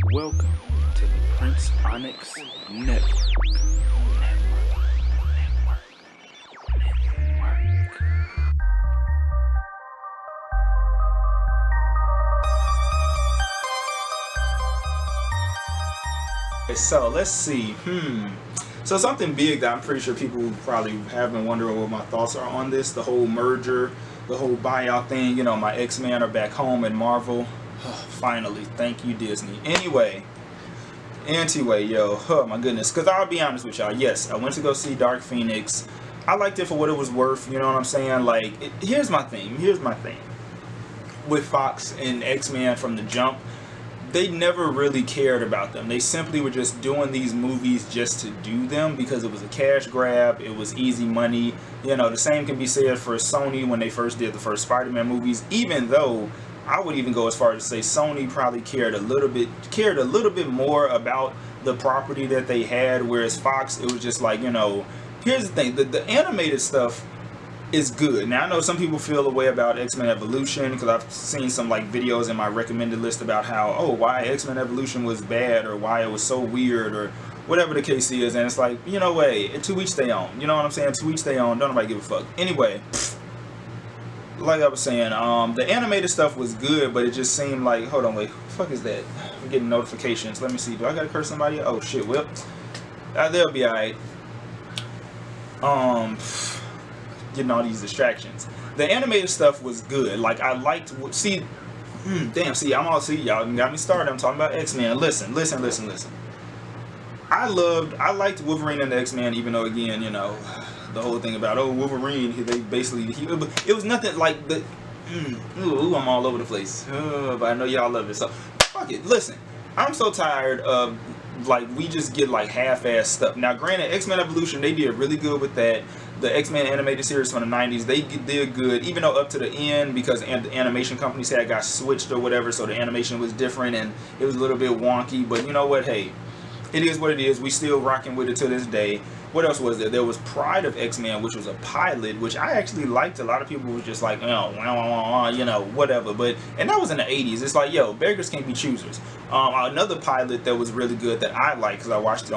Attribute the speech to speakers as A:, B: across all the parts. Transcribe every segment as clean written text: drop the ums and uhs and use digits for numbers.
A: Welcome to the PrinceOnyx Network.
B: So let's see. So something big that I'm pretty sure people probably have been wondering what my thoughts are on this. The whole merger, the whole buyout thing. You know, my X-Men are back home at Marvel. Finally, thank you, Disney. Anyway, yo, oh my goodness. Because I'll be honest with y'all. Yes, I went to go see Dark Phoenix. I liked it for what it was worth. You know what I'm saying? Like, here's my thing. With Fox and X-Men from the jump, they never really cared about them. They simply were just doing these movies just to do them because it was a cash grab. It was easy money. You know, the same can be said for Sony when they first did the first Spider-Man movies, even though I would even go as far as to say Sony probably cared a little bit more about the property that they had, whereas Fox, it was just like, you know, here's the thing, the animated stuff is good. Now I know some people feel a way about X-Men Evolution because I've seen some like videos in my recommended list about how, why X-Men Evolution was bad or why it was so weird or whatever the case is, and it's like, you know, to each their own. You know what I'm saying? To each their own. Don't nobody give a fuck. Anyway, like I was saying, the animated stuff was good, but it just seemed like, hold on, wait, what the fuck is that? I'm getting notifications. Let me see. Do I gotta curse somebody? Oh shit, well, they'll be alright. Getting all these distractions. The animated stuff was good. Like, I liked, I'm all, y'all got me started. I'm talking about X-Men. Listen. I liked Wolverine and the X-Men, even though, again, you know, the whole thing about, Wolverine, it was nothing like the, I'm all over the place. But I know y'all love it, so, fuck it. Listen, I'm so tired of, like, we just get, like, half-ass stuff. Now, granted, X-Men Evolution, they did really good with that. The X-Men animated series from the 90s, they did good, even though up to the end, because the animation companies got switched or whatever, so the animation was different and it was a little bit wonky. But you know what? Hey, it is what it is. We still rocking with it to this day. What else was there? There was Pride of X-Men, which was a pilot, which I actually liked. A lot of people were just like, you know, whatever. And that was in the 80s. It's like, beggars can't be choosers. Another pilot that was really good that I liked because I watched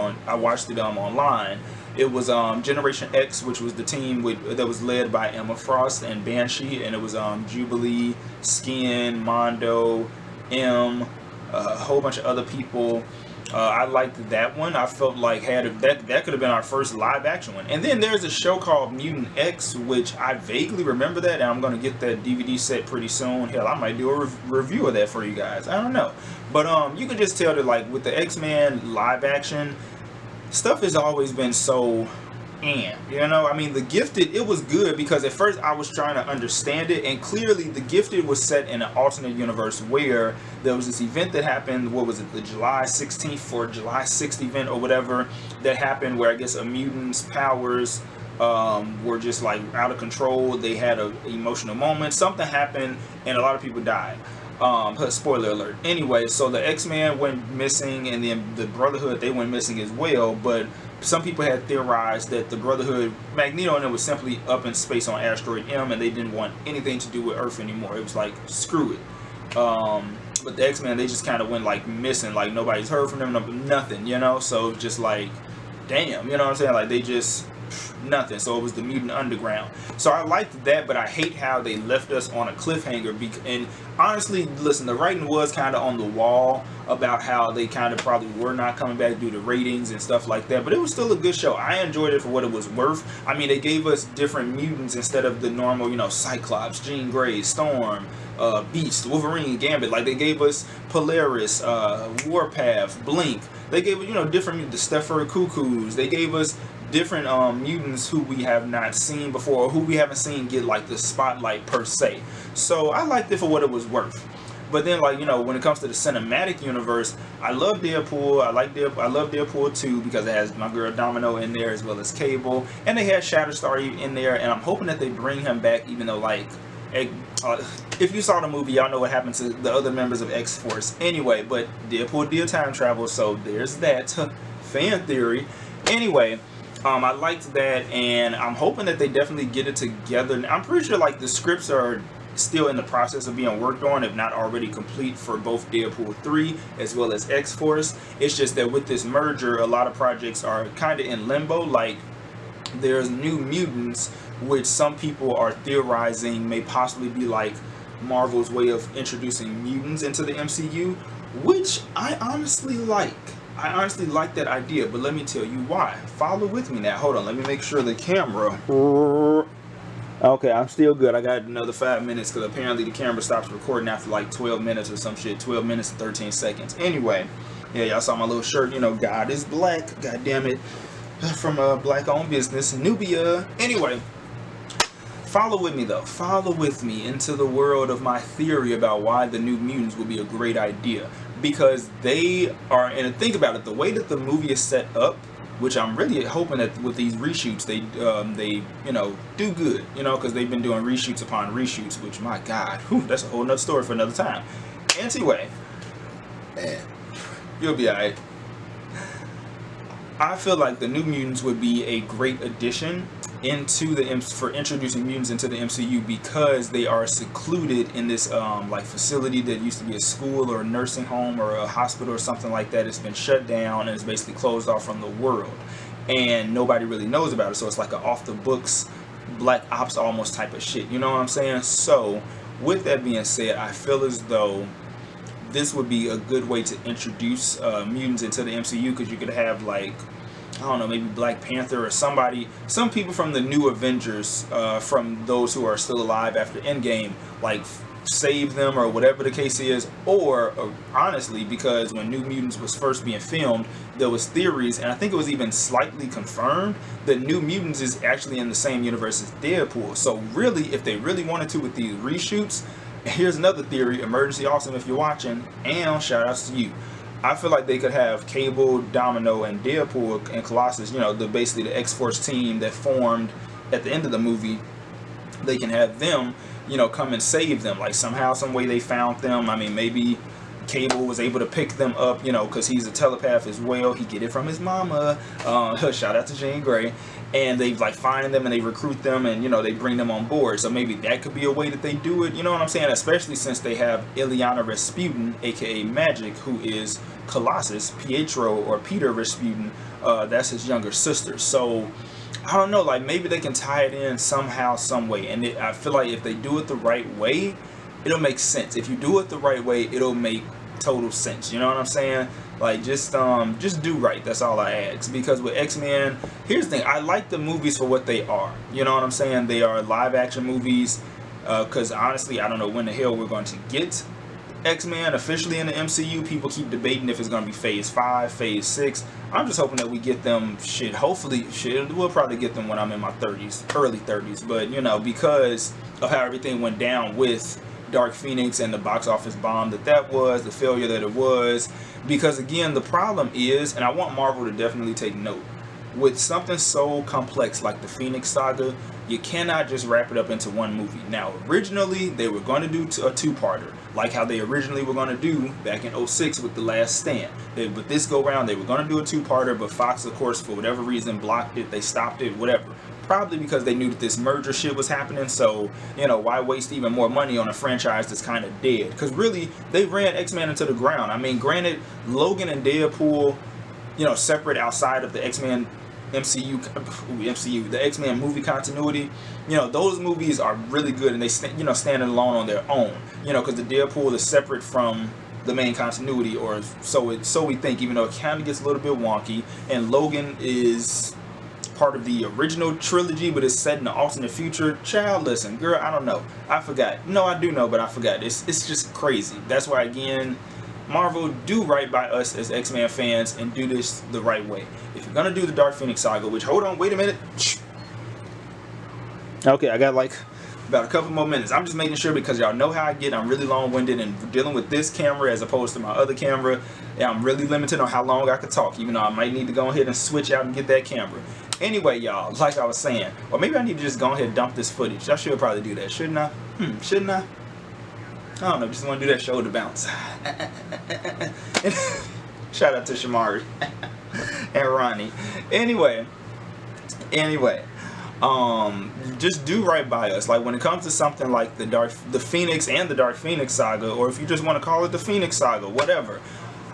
B: it online. It was Generation X, which was the team that was led by Emma Frost and Banshee, and it was Jubilee, Skin, Mondo, a whole bunch of other people. I liked that one. I felt like that could have been our first live action one. And then there's a show called Mutant X, which I vaguely remember that, and I'm going to get that DVD set pretty soon. Hell, I might do a review of that for you guys. I don't know. But you can just tell that, like, with the X-Men live action, stuff has always been so, you know, I mean, The Gifted, it was good because at first I was trying to understand it, and clearly The Gifted was set in an alternate universe where there was this event that happened, what was it, the July 16th or July 6th event or whatever that happened, where I guess a mutant's powers were just like out of control. They had an emotional moment, something happened, and a lot of people died. Spoiler alert. Anyway, so the X-Men went missing, and then the Brotherhood, they went missing as well, but some people had theorized that the Brotherhood, Magneto and them was simply up in space on asteroid M, and they didn't want anything to do with Earth anymore. It was like, screw it. But the X-Men, they just kind of went like missing, like nobody's heard from them, nothing, you know, so just like, damn, you know what I'm saying, like they just nothing. So it was the Mutant Underground. So I liked that, but I hate how they left us on a cliffhanger. And honestly, listen, the writing was kind of on the wall about how they kind of probably were not coming back due to ratings and stuff like that, but it was still a good show. I enjoyed it for what it was worth. I mean, they gave us different mutants instead of the normal, you know, Cyclops, Jean Grey, Storm, Beast, Wolverine, Gambit. Like, they gave us Polaris, Warpath, Blink. They gave us, you know, different, the Stepher Cuckoos. They gave us different mutants who we have not seen before, or who we haven't seen get like the spotlight per se. So I liked it for what it was worth. But then, like, you know, when it comes to the cinematic universe, I love Deadpool. I love Deadpool 2 because it has my girl Domino in there as well as Cable, and they had Shatterstar in there, and I'm hoping that they bring him back, even though, like, if you saw the movie, y'all know what happened to the other members of X-Force. Anyway, but Deadpool did time travel, so there's that. Fan theory. Anyway, I liked that, and I'm hoping that they definitely get it together. I'm pretty sure, like, the scripts are still in the process of being worked on, if not already complete, for both Deadpool 3 as well as X-Force. It's just that with this merger, a lot of projects are kind of in limbo. Like, there's New Mutants, which some people are theorizing may possibly be like Marvel's way of introducing mutants into the MCU, which I honestly like. I honestly like that idea, but let me tell you why. Follow with me now. Hold on, let me make sure the camera... Okay, I'm still good. I got another 5 minutes because apparently the camera stops recording after like 12 minutes or some shit. 12 minutes and 13 seconds. Anyway, yeah, y'all saw my little shirt. You know, God is black. God damn it. From a black-owned business, Nubia. Anyway, follow with me though. Follow with me into the world of my theory about why the New Mutants would be a great idea. Because they are, and think about it, the way that the movie is set up, which I'm really hoping that with these reshoots they you know, do good, you know, because they've been doing reshoots upon reshoots, which, my God, whew, that's a whole nother story for another time. Anyway, you'll be alright. I feel like the New Mutants would be a great addition into the for introducing mutants into the MCU, because they are secluded in this like facility that used to be a school or a nursing home or a hospital or something like that. It's been shut down and it's basically closed off from the world, and nobody really knows about it. So it's like an off the books Black Ops almost type of shit, you know what I'm saying? So with that being said, I feel as though this would be a good way to introduce mutants into the MCU, because you could have, like, I don't know, maybe Black Panther or somebody, some people from the new Avengers, from those who are still alive after Endgame, like, save them or whatever the case is. Or honestly, because when New Mutants was first being filmed, there was theories, and I think it was even slightly confirmed, that New Mutants is actually in the same universe as Deadpool. So really, if they really wanted to with these reshoots, here's another theory, Emergency Awesome, if you're watching, and shout outs to you. I feel like they could have Cable, Domino, and Deadpool and Colossus, you know, basically the X-Force team that formed at the end of the movie. They can have them, you know, come and save them. Like, somehow, some way they found them. I mean, maybe Cable was able to pick them up, you know, because he's a telepath as well. He get it from his mama. Shout out to Jean Grey. And they, like, find them and they recruit them and, you know, they bring them on board. So maybe that could be a way that they do it. You know what I'm saying? Especially since they have Ileana Rasputin, aka Magic, who is Colossus, Pietro or Peter Rasputin. That's his younger sister. So I don't know, like, maybe they can tie it in somehow, some way. And I feel like if they do it the right way, it'll make sense. If you do it the right way, it'll make total sense. You know what I'm saying? Like, just do right. That's all I ask. Because with X-Men, here's the thing. I like the movies for what they are. You know what I'm saying? They are live action movies. Because honestly, I don't know when the hell we're going to get X-Men officially in the MCU. People keep debating if it's going to be phase 5, phase 6. I'm just hoping that we get them, hopefully, we'll probably get them when I'm in my 30s, early 30s. But, you know, because of how everything went down with Dark Phoenix and the box office bomb that was, the failure that it was. Because again, the problem is, and I want Marvel to definitely take note, with something so complex like the Phoenix Saga, you cannot just wrap it up into one movie. Now, originally, they were going to do a two-parter, like how they originally were going to do back in 06 with The Last Stand. But this go-round, they were going to do a two-parter, but Fox, of course, for whatever reason, blocked it, they stopped it, whatever. Probably because they knew that this merger shit was happening, so, you know, why waste even more money on a franchise that's kind of dead? Because really, they ran X-Men into the ground. I mean, granted, Logan and Deadpool, you know, separate outside of the X-Men MCU, the X-Men movie continuity, you know, those movies are really good, and they standing alone on their own, you know, because the Deadpool is separate from the main continuity, or so we think, even though it kind of gets a little bit wonky. And Logan is part of the original trilogy, but it's set in the alternate future. Child, listen, girl, I don't know, I forgot. No, I do know, but I forgot. It's just crazy. That's why, again, Marvel, do right by us as X-Men fans and do this the right way. If you're gonna do the Dark Phoenix Saga, which, hold on, wait a minute. Okay, I got like about a couple more minutes. I'm just making sure, because y'all know how I get. I'm really long-winded, and dealing with this camera as opposed to my other camera, and I'm really limited on how long I could talk, even though I might need to go ahead and switch out and get that camera. Anyway, y'all, like I was saying, or maybe I need to just go ahead and dump this footage. I should probably do that, shouldn't I? Shouldn't I? I don't know, just want to do that shoulder bounce. Shout out to Shamari and Ronnie. Anyway, Just do right by us. Like when it comes to something like the Phoenix and the Dark Phoenix saga, or if you just want to call it the Phoenix saga, whatever,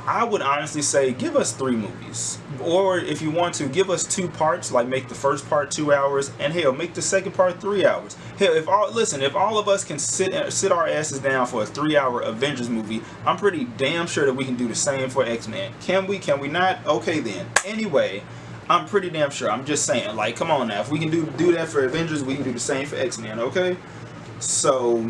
B: I would honestly say give us 3 movies, or if you want to, give us 2 parts. Like make the first part 2 hours, and hell, make the second part 3 hours. Hell, if all of us can sit our asses down for a 3-hour Avengers movie, I'm pretty damn sure that we can do the same for X-Men. Can we? Can we not? Okay then. Anyway, I'm pretty damn sure. I'm just saying, like, come on now. If we can do that for Avengers, we can do the same for X-Men. Okay. So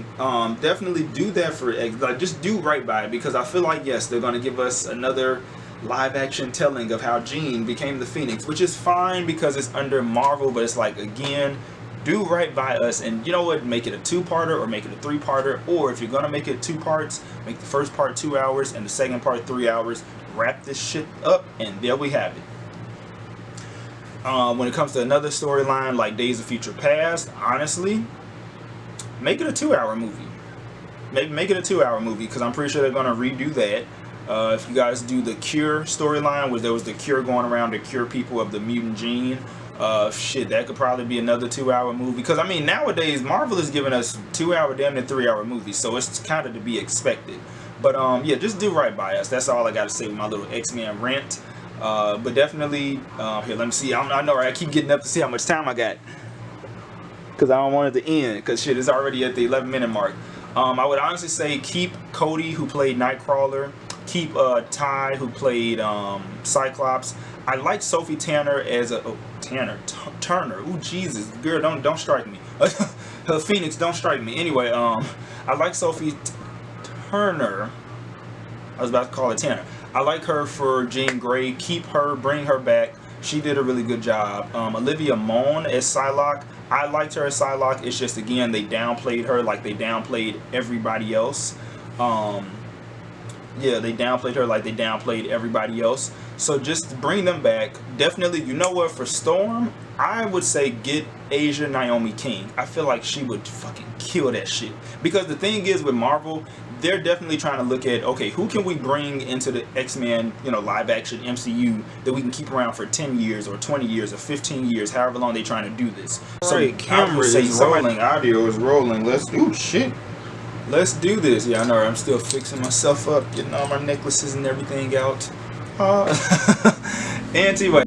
B: definitely do that for like, just do right by it, because I feel like, yes, they're going to give us another live action telling of how Jean became the Phoenix, which is fine because it's under Marvel, but it's like, again, do right by us. And you know what, make it a 2-parter or make it a 3-parter, or if you're going to make it 2 parts, make the first part 2 hours and the second part 3 hours. Wrap this shit up, and there we have it. When it comes to another storyline like Days of Future Past, honestly, make it a 2-hour movie. Maybe make it a 2-hour movie, because I'm pretty sure they're going to redo that. If you guys do the Cure storyline, where there was the Cure going around to cure people of the mutant gene, shit, that could probably be another 2-hour movie. Because, I mean, nowadays, Marvel is giving us 2-hour, damn near 3-hour movies, so it's kind of to be expected. But, yeah, just do right by us. That's all I got to say with my little X-Men rant. But definitely, here, let me see. I know, right? I keep getting up to see how much time I got, because I don't want it to end, because shit is already at the 11-minute mark. I would honestly say keep Cody, who played Nightcrawler. Keep Ty, who played Cyclops. I like Sophie Turner as a Turner. Ooh, Jesus, girl, don't strike me. Phoenix, don't strike me. Anyway, I like Sophie Turner. I was about to call her Tanner. I like her for Jean Grey. Keep her, bring her back. She did a really good job. Olivia Munn as Psylocke. I liked her as Psylocke. It's just, again, they downplayed her like they downplayed everybody else. Yeah, they downplayed her like they downplayed everybody else. So just bring them back. Definitely, you know what, for Storm, I would say get Asia Naomi King. I feel like she would fucking kill that shit. Because the thing is with Marvel, they're definitely trying to look at, okay, who can we bring into the X-Men, you know, live action MCU that we can keep around for 10 years or 20 years or 15 years, however long they're trying to do this. So
C: right, camera is rolling, audio is rolling. Let's do shit.
B: Let's do this. Yeah, I know. I'm still fixing myself up, getting all my necklaces and everything out. Anyway.